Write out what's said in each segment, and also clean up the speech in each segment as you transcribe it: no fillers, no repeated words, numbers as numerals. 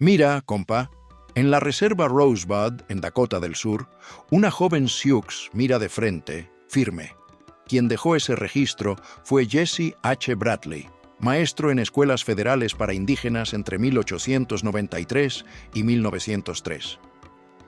Mira, compa, en la reserva Rosebud, en Dakota del Sur, una joven Sioux mira de frente, firme. Quien dejó ese registro fue Jesse H. Bradley, maestro en escuelas federales para indígenas entre 1893 y 1903.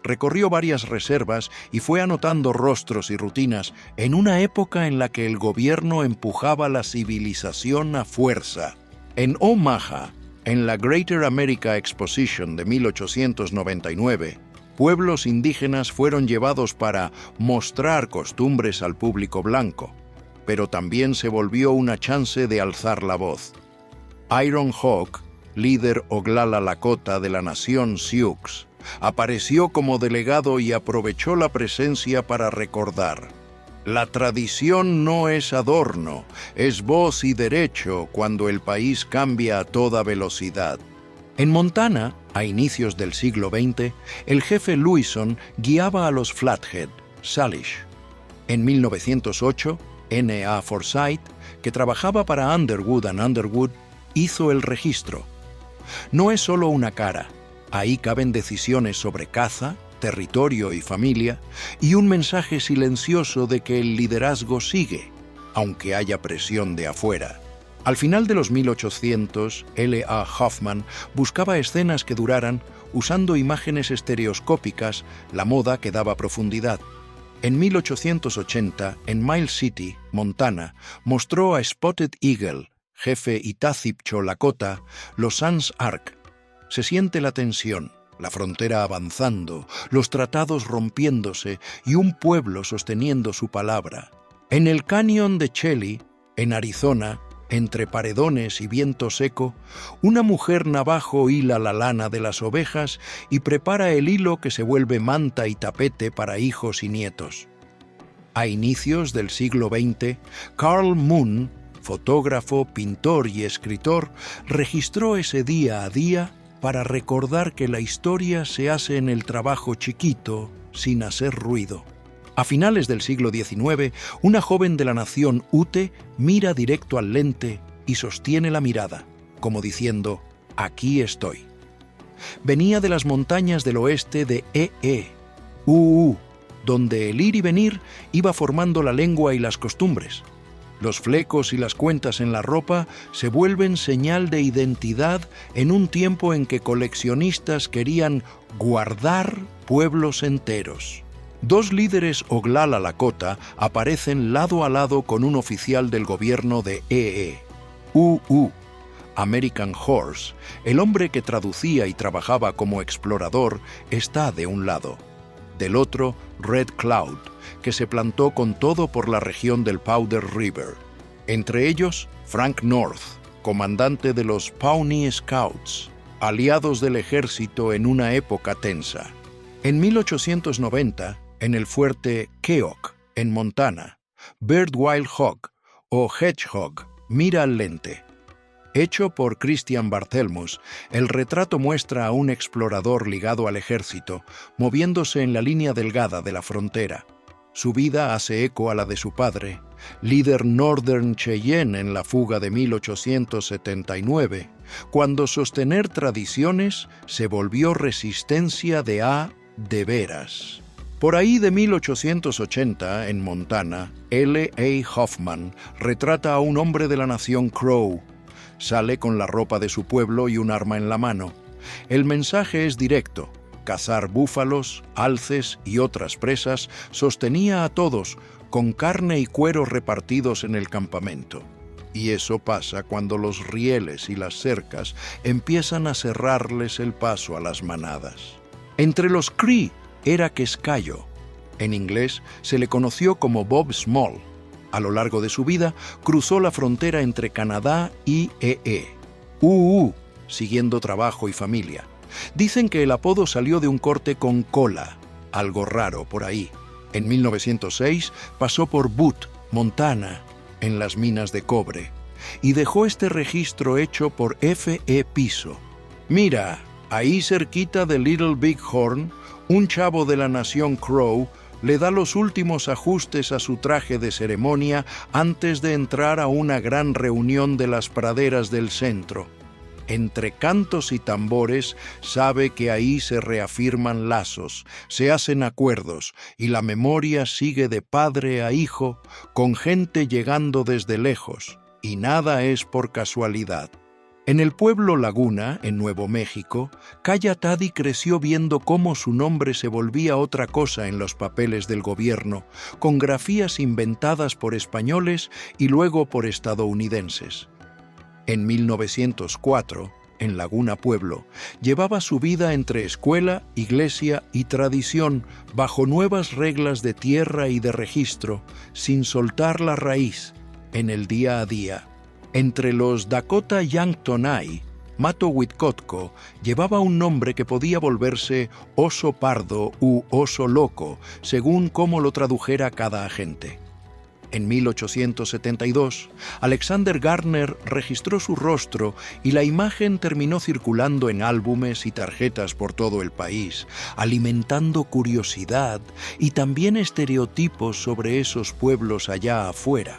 Recorrió varias reservas y fue anotando rostros y rutinas en una época en la que el gobierno empujaba la civilización a fuerza. En Omaha, en la Greater America Exposition de 1899, pueblos indígenas fueron llevados para mostrar costumbres al público blanco, pero también se volvió una chance de alzar la voz. Iron Hawk, líder Oglala Lakota de la nación Sioux, apareció como delegado y aprovechó la presencia para recordar: la tradición no es adorno, es voz y derecho cuando el país cambia a toda velocidad. En Montana, a inicios del siglo XX, el jefe Lewison guiaba a los Flathead, Salish. En 1908, N.A. Forsyth, que trabajaba para Underwood and Underwood, hizo el registro. No es solo una cara, ahí caben decisiones sobre caza, territorio y familia, y un mensaje silencioso de que el liderazgo sigue, aunque haya presión de afuera. Al final de los 1800, L. A. Hoffman buscaba escenas que duraran, usando imágenes estereoscópicas, la moda que daba profundidad. En 1880, en Miles City, Montana, mostró a Spotted Eagle, jefe Itazipcho Lakota, los Sans Arc. Se siente la tensión, la frontera avanzando, los tratados rompiéndose y un pueblo sosteniendo su palabra. En el cañón de Chelly, en Arizona, entre paredones y viento seco, una mujer navajo hila la lana de las ovejas y prepara el hilo que se vuelve manta y tapete para hijos y nietos. A inicios del siglo XX, Carl Moon, fotógrafo, pintor y escritor, registró ese día a día para recordar que la historia se hace en el trabajo chiquito, sin hacer ruido. A finales del siglo XIX, una joven de la nación Ute mira directo al lente y sostiene la mirada, como diciendo: aquí estoy. Venía de las montañas del oeste de donde el ir y venir iba formando la lengua y las costumbres. Los flecos y las cuentas en la ropa se vuelven señal de identidad en un tiempo en que coleccionistas querían guardar pueblos enteros. Dos líderes Oglala Lakota aparecen lado a lado con un oficial del gobierno de American Horse, el hombre que traducía y trabajaba como explorador, está de un lado. Del otro, Red Cloud, que se plantó con todo por la región del Powder River. Entre ellos, Frank North, comandante de los Pawnee Scouts, aliados del ejército en una época tensa. En 1890, en el fuerte Keokuk, en Montana, Bird Wild Hawk, o Hedgehog, mira al lente. Hecho por Christian Barthelmus, el retrato muestra a un explorador ligado al ejército, moviéndose en la línea delgada de la frontera. Su vida hace eco a la de su padre, líder Northern Cheyenne en la fuga de 1879, cuando sostener tradiciones se volvió resistencia de veras. Por ahí de 1880, en Montana, L. A. Hoffman retrata a un hombre de la nación Crow. Sale con la ropa de su pueblo y un arma en la mano. El mensaje es directo: cazar búfalos, alces y otras presas sostenía a todos, con carne y cuero repartidos en el campamento. Y eso pasa cuando los rieles y las cercas empiezan a cerrarles el paso a las manadas. Entre los Cree era Quescayo. En inglés se le conoció como Bob Small. A lo largo de su vida, cruzó la frontera entre Canadá y siguiendo trabajo y familia. Dicen que el apodo salió de un corte con cola, algo raro por ahí. En 1906 pasó por Butte, Montana, en las minas de cobre, y dejó este registro hecho por F. E. Piso. Mira, ahí cerquita de Little Big Horn, un chavo de la nación Crow le da los últimos ajustes a su traje de ceremonia antes de entrar a una gran reunión de las praderas del centro. Entre cantos y tambores, sabe que ahí se reafirman lazos, se hacen acuerdos, y la memoria sigue de padre a hijo, con gente llegando desde lejos, y nada es por casualidad. En el pueblo Laguna, en Nuevo México, Calla Tadi creció viendo cómo su nombre se volvía otra cosa en los papeles del gobierno, con grafías inventadas por españoles y luego por estadounidenses. En 1904, en Laguna Pueblo, llevaba su vida entre escuela, iglesia y tradición, bajo nuevas reglas de tierra y de registro, sin soltar la raíz, en el día a día. Entre los Dakota Yanktonai, Mato Huitcotco llevaba un nombre que podía volverse oso pardo u oso loco, según cómo lo tradujera cada agente. En 1872, Alexander Garner registró su rostro y la imagen terminó circulando en álbumes y tarjetas por todo el país, alimentando curiosidad y también estereotipos sobre esos pueblos allá afuera.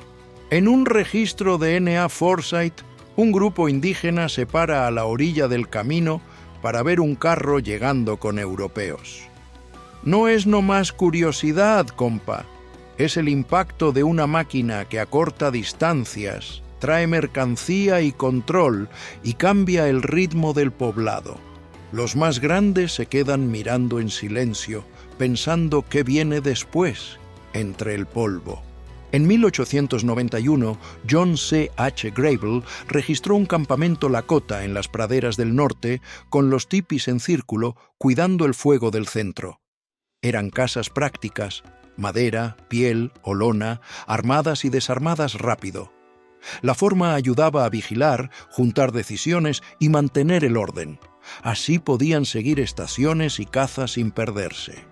En un registro de N.A. Forsyth, un grupo indígena se para a la orilla del camino para ver un carro llegando con europeos. No es nomás curiosidad, compa. Es el impacto de una máquina que acorta distancias, trae mercancía y control y cambia el ritmo del poblado. Los más grandes se quedan mirando en silencio, pensando qué viene después, entre el polvo. En 1891, John C. H. Grable registró un campamento Lakota en las praderas del norte, con los tipis en círculo, cuidando el fuego del centro. Eran casas prácticas, madera, piel o lona, armadas y desarmadas rápido. La forma ayudaba a vigilar, juntar decisiones y mantener el orden. Así podían seguir estaciones y cazas sin perderse.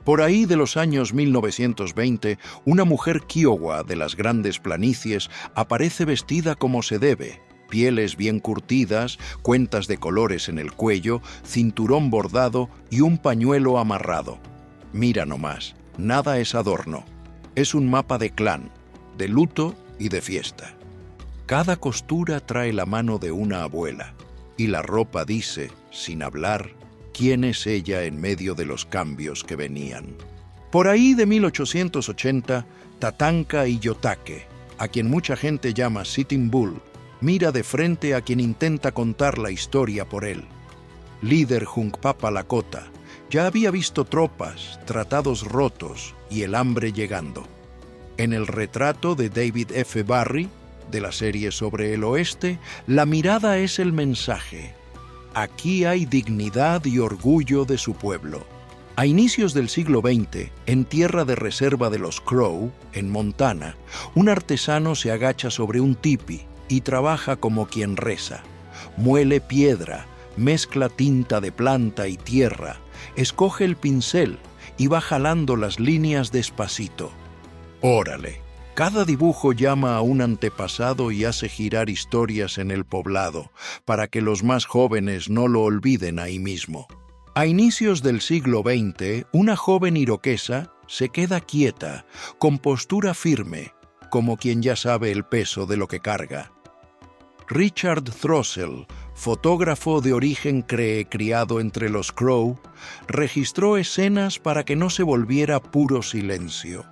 Por ahí de los años 1920, una mujer kiowa de las grandes planicies aparece vestida como se debe, pieles bien curtidas, cuentas de colores en el cuello, cinturón bordado y un pañuelo amarrado. Mira nomás, nada es adorno. Es un mapa de clan, de luto y de fiesta. Cada costura trae la mano de una abuela, y la ropa dice, sin hablar, quién es ella en medio de los cambios que venían. Por ahí de 1880, Tatanka Iyotake, a quien mucha gente llama Sitting Bull, mira de frente a quien intenta contar la historia por él. Líder Hunkpapa Lakota, ya había visto tropas, tratados rotos y el hambre llegando. En el retrato de David F. Barry, de la serie sobre el oeste, la mirada es el mensaje. Aquí hay dignidad y orgullo de su pueblo. A inicios del siglo XX, en tierra de reserva de los Crow, en Montana, un artesano se agacha sobre un tipi y trabaja como quien reza. Muele piedra, mezcla tinta de planta y tierra, escoge el pincel y va jalando las líneas despacito. Órale, cada dibujo llama a un antepasado y hace girar historias en el poblado, para que los más jóvenes no lo olviden ahí mismo. A inicios del siglo XX, una joven iroquesa se queda quieta, con postura firme, como quien ya sabe el peso de lo que carga. Richard Throssell, fotógrafo de origen criado entre los Crow, registró escenas para que no se volviera puro silencio.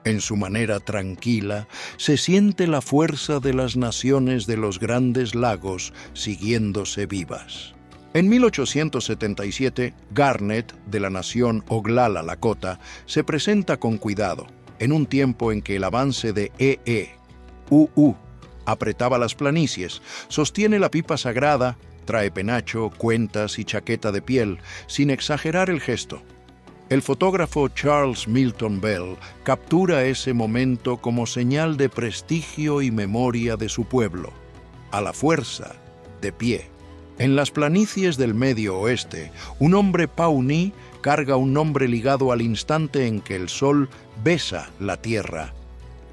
En su manera tranquila, se siente la fuerza de las naciones de los grandes lagos siguiéndose vivas. En 1877, Garnet, de la nación Oglala Lakota, se presenta con cuidado, en un tiempo en que el avance de UU apretaba las planicies, sostiene la pipa sagrada, trae penacho, cuentas y chaqueta de piel, sin exagerar el gesto. El fotógrafo Charles Milton Bell captura ese momento como señal de prestigio y memoria de su pueblo. A la fuerza, de pie. En las planicies del Medio Oeste, un hombre Pawnee carga un nombre ligado al instante en que el sol besa la tierra.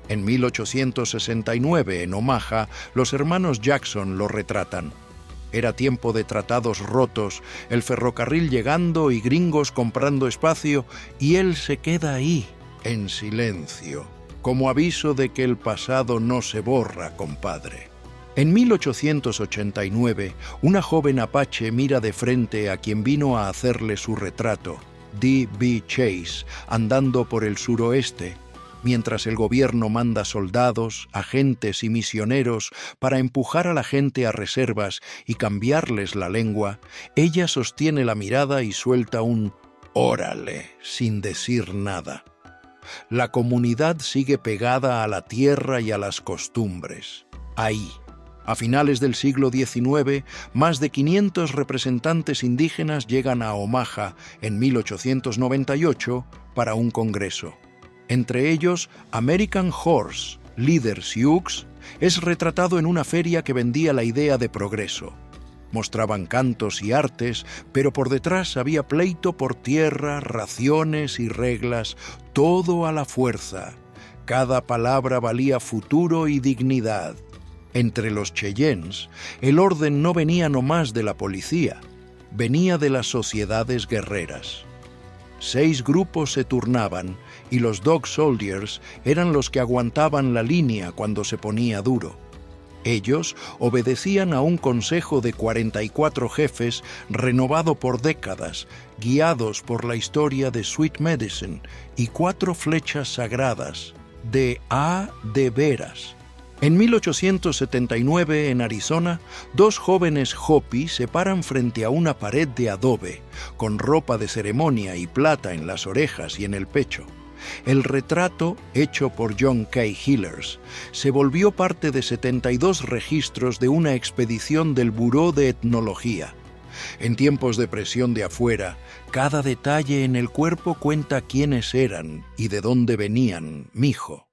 En 1869, en Omaha, los hermanos Jackson lo retratan. Era tiempo de tratados rotos, el ferrocarril llegando y gringos comprando espacio, y él se queda ahí, en silencio, como aviso de que el pasado no se borra, compadre. En 1889, una joven apache mira de frente a quien vino a hacerle su retrato, D.B. Chase, andando por el suroeste, mientras el gobierno manda soldados, agentes y misioneros para empujar a la gente a reservas y cambiarles la lengua. Ella sostiene la mirada y suelta un «órale» sin decir nada. La comunidad sigue pegada a la tierra y a las costumbres. Ahí, a finales del siglo XIX, más de 500 representantes indígenas llegan a Omaha en 1898 para un congreso. Entre ellos, American Horse, líder Sioux, es retratado en una feria que vendía la idea de progreso. Mostraban cantos y artes, pero por detrás había pleito por tierra, raciones y reglas, todo a la fuerza. Cada palabra valía futuro y dignidad. Entre los Cheyennes, el orden no venía nomás de la policía, venía de las sociedades guerreras. 6 grupos se turnaban y los Dog Soldiers eran los que aguantaban la línea cuando se ponía duro. Ellos obedecían a un consejo de 44 jefes renovado por décadas, guiados por la historia de Sweet Medicine y 4 flechas sagradas, de veras. En 1879, en Arizona, 2 jóvenes Hopi se paran frente a una pared de adobe, con ropa de ceremonia y plata en las orejas y en el pecho. El retrato, hecho por John K. Hillers, se volvió parte de 72 registros de una expedición del Buró de Etnología. En tiempos de presión de afuera, cada detalle en el cuerpo cuenta quiénes eran y de dónde venían, mijo.